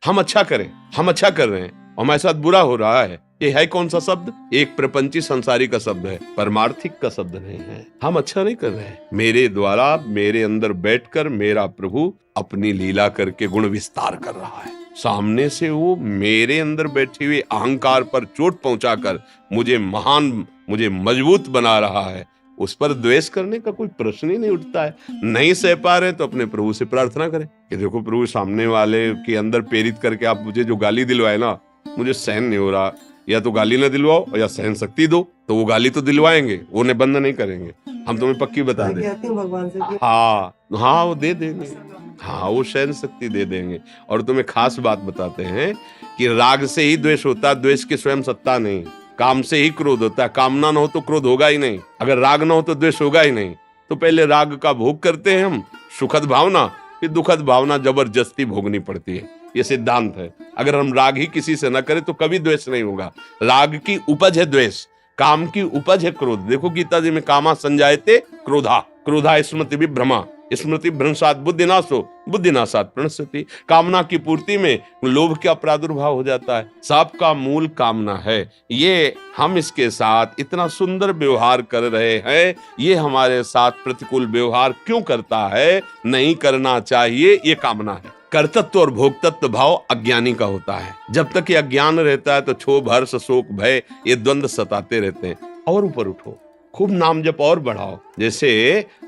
हम अच्छा करें, हम अच्छा कर रहे हैं, हमारे साथ बुरा हो रहा है। ये है कौन सा शब्द? एक प्रपंची संसारी का शब्द है, परमार्थिक का शब्द नहीं है। हम अच्छा नहीं कर रहे हैं। मेरे द्वारा मेरे अंदर बैठकर मेरा प्रभु अपनी लीला करके गुण विस्तार कर रहा है। सामने से वो मेरे अंदर बैठे हुए अहंकार पर चोट पहुंचाकर मुझे महान, मुझे मजबूत बना रहा है। उस पर द्वेष करने का कोई प्रश्न ही नहीं उठता है। नहीं सह पा रहे तो अपने प्रभु से प्रार्थना करें कि देखो प्रभु, सामने वाले के अंदर प्रेरित करके आप मुझे जो गाली दिलवाए ना, मुझे सहन नहीं हो रहा। या तो गाली ना दिलवाओ या सहन शक्ति दो। तो वो गाली तो दिलवाएंगे, वो ने बंद नहीं करेंगे। हम तुम्हें पक्की बता दें, भगवान से हाँ वो दे देंगे। हाँ वो सहन शक्ति दे देंगे। और तुम्हें खास बात बताते हैं कि राग से ही द्वेष होता है, द्वेष की स्वयं सत्ता नहीं। काम से ही क्रोध होता है, कामना न हो तो क्रोध होगा ही नहीं। अगर राग न हो तो द्वेष होगा ही नहीं। तो पहले राग का भोग करते हैं हम, सुखद भावना, फिर दुखद भावना जबरदस्ती भोगनी पड़ती है। ये सिद्धांत है। अगर हम राग ही किसी से न करें तो कभी द्वेष नहीं होगा। राग की उपज है द्वेष, काम की उपज है क्रोध। देखो गीता जी में कामा संजायते क्रोधा, क्रोधा स्मृति विभ्रमा, स्मृति भ्रंशात बुद्धिनाशो, बुद्धिनाशात प्रणश्यति। कामना की पूर्ति में लोभ का प्रादुर्भाव हो जाता है। सबका मूल कामना है। ये हम इसके साथ इतना सुंदर व्यवहार कर रहे हैं, ये हमारे साथ प्रतिकूल व्यवहार क्यों करता है? नहीं करना चाहिए, ये कामना है। कर्तृत्व और भोक्तत्व भाव अज्ञानी का होता है। जब तक ये अज्ञान रहता है तो क्षोभ, हर्ष, शोक, भय, ये द्वंद्व सताते रहते हैं। और ऊपर उठो, खूब नाम जप और बढ़ाओ। जैसे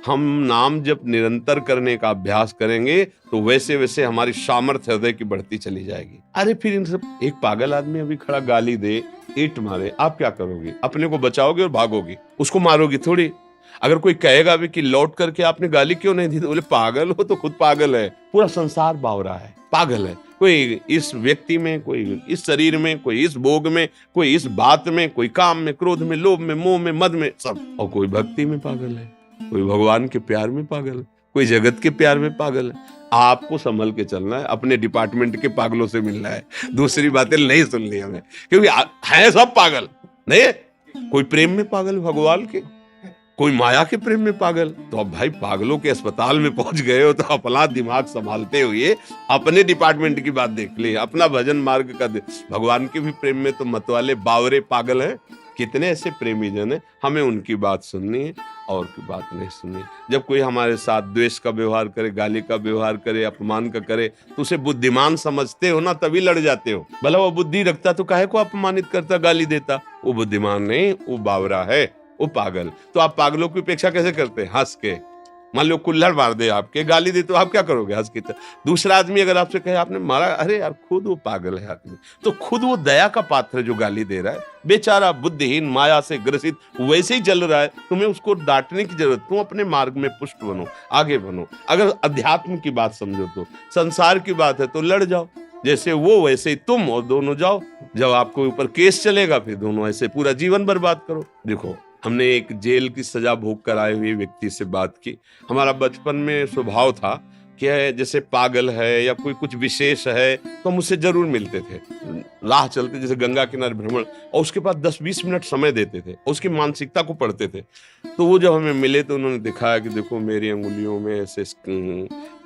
हम नाम जप निरंतर करने का अभ्यास करेंगे तो वैसे वैसे हमारी सामर्थ्य हृदय की बढ़ती चली जाएगी। अरे फिर इन सब, एक पागल आदमी अभी खड़ा गाली दे, ईंट मारे, आप क्या करोगे? अपने को बचाओगे और भागोगे, उसको मारोगी थोड़ी। अगर कोई कहेगा भी कि लौट करके आपने गाली क्यों नहीं दी, तो बोले पागल हो तो खुद पागल है। पूरा संसार बावरा है, पागल है। कोई इस व्यक्ति में, कोई इस शरीर में, कोई इस भोग में, कोई इस बात में, कोई काम में, क्रोध में, लोभ में, मोह में, मद में, सब। और कोई भक्ति में पागल है, कोई भगवान के प्यार में पागल है, कोई जगत के प्यार में पागल है। आपको संभल के चलना है, अपने डिपार्टमेंट के पागलों से मिलना है। दूसरी बातें नहीं सुननी हमें, क्योंकि है सब पागल। नहीं, कोई प्रेम में पागल भगवान के, कोई माया के प्रेम में पागल। तो अब भाई पागलों के अस्पताल में पहुंच गए हो तो अपना दिमाग संभालते हुए अपने डिपार्टमेंट की बात देख ली, अपना भजन मार्ग का। भगवान के भी प्रेम में तो मतवाले बावरे पागल हैं। कितने ऐसे प्रेमी जन है, हमें उनकी बात सुननी है और की बात नहीं सुननी। जब कोई हमारे साथ द्वेष का व्यवहार करे, गाली का व्यवहार करे, अपमान का करे, तो उसे बुद्धिमान समझते हो ना, तभी लड़ जाते हो। भला वो बुद्धि रखता तो काहे को अपमानित करता, गाली देता? वो बुद्धिमान नहीं, वो बावरा है, वो पागल। तो आप पागलों की उपेक्षा कैसे करते हैं? हंस के। मान लो कुल्हड़ मार दे, आपके गाली दे, तो आप क्या करोगे? हंस के। दूसरा आदमी अगर आपसे कहे आपने मारा, अरे यार खुद वो पागल है आदमी, तो खुद वो दया का पात्र है जो गाली दे रहा है, बेचारा बुद्धिहीन, माया से ग्रसित वैसे ही चल रहा है। तुम्हें उसको डांटने की जरूरत, तुम अपने मार्ग में पुष्ट बनो, आगे बनो। अगर अध्यात्म की बात समझो तो, संसार की बात है तो लड़ जाओ, जैसे वो वैसे ही तुम, और दोनों जाओ। जब आपको ऊपर केस चलेगा फिर दोनों ऐसे पूरा जीवन बर्बाद करो। देखो, हमने एक जेल की सजा भोग कर आए हुए व्यक्ति से बात की। हमारा बचपन में स्वभाव था कि जैसे पागल है या कोई कुछ विशेष है तो हम उससे जरूर मिलते थे। राह चलते जैसे गंगा किनारे भ्रमण, और उसके बाद 10-20 मिनट समय देते थे, उसकी मानसिकता को पढ़ते थे। तो वो जब हमें मिले तो उन्होंने दिखाया कि देखो मेरी अंगुलियों में ऐसे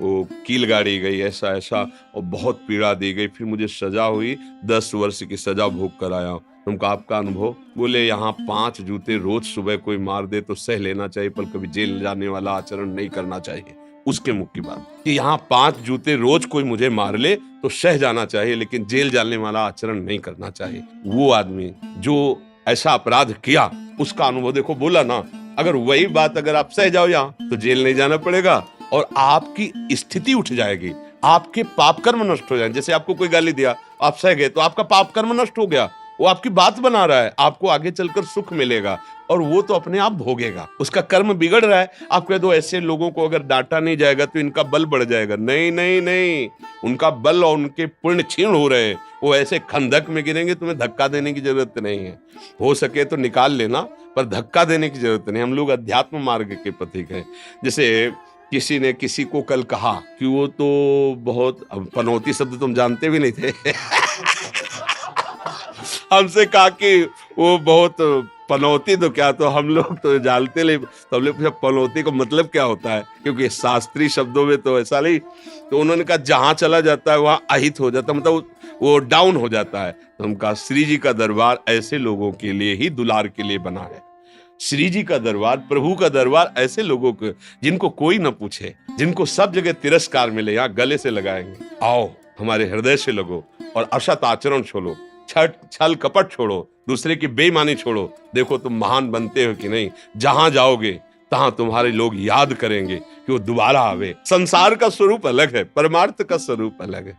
वो कील गाड़ी गई, ऐसा ऐसा, और बहुत पीड़ा दी गई। फिर मुझे सजा हुई, 10 वर्ष की सजा भोग कर आया। तुमका आपका अनुभव? बोले यहाँ 5 जूते रोज सुबह कोई मार दे तो सह लेना चाहिए, पर कभी जेल जाने वाला आचरण नहीं करना चाहिए। उसके मुख की बात कि यहाँ 5 जूते रोज कोई मुझे मार ले तो सह जाना चाहिए, लेकिन जेल जाने वाला आचरण नहीं करना चाहिए। वो आदमी जो ऐसा अपराध किया, उसका अनुभव देखो। बोला ना, अगर वही बात अगर आप सह जाओ यहाँ तो जेल नहीं जाना पड़ेगा और आपकी स्थिति उठ जाएगी, आपके पाप कर्म नष्ट हो जाएंगे। जैसे आपको कोई गाली दिया, आप सह गए, तो आपका पाप कर्म नष्ट हो गया, वो आपकी बात बना रहा है, आपको आगे चलकर सुख मिलेगा, और वो तो अपने आप भोगेगा। उसका कर्म बिगड़ रहा है। आप कह दो ऐसे लोगों को अगर डांटा नहीं जाएगा तो इनका बल बढ़ जाएगा। नहीं नहीं नहीं, उनका बल और उनके पुण्य क्षीण हो रहे हैं। वो ऐसे खंदक में गिरेंगे, तुम्हें धक्का देने की जरूरत नहीं है। हो सके तो निकाल लेना, पर धक्का देने की जरूरत नहीं। हम लोग अध्यात्म मार्ग के पथिक हैं। जैसे किसी ने किसी को कल कहा कि वो तो बहुत, पनौती शब्द तुम जानते भी नहीं थे हमसे कहा कि वो बहुत पनौती तो क्या, तो हम लोग तो जानते नहीं, तो हमने पूछा पनौती का मतलब क्या होता है, क्योंकि शास्त्रीय शब्दों में तो ऐसा नहीं। तो उन्होंने कहा जहां चला जाता है वहां अहित हो जाता है, मतलब वो डाउन हो जाता है। तो हम कहा श्री जी का दरबार ऐसे लोगों के लिए ही, दुलार के लिए बना है। श्री जी का दरबार, प्रभु का दरबार ऐसे लोगों को जिनको कोई न पूछे, जिनको सब जगह तिरस्कार मिले, यहाँ गले से लगाएंगे। आओ हमारे हृदय से लगो और असत आचरण छोड़ो, छल कपट छोड़ो, दूसरे की बेईमानी छोड़ो। देखो तुम महान बनते हो कि नहीं। जहां जाओगे तहां तुम्हारे लोग याद करेंगे कि वो दोबारा आवे। संसार का स्वरूप अलग है, परमार्थ का स्वरूप अलग है।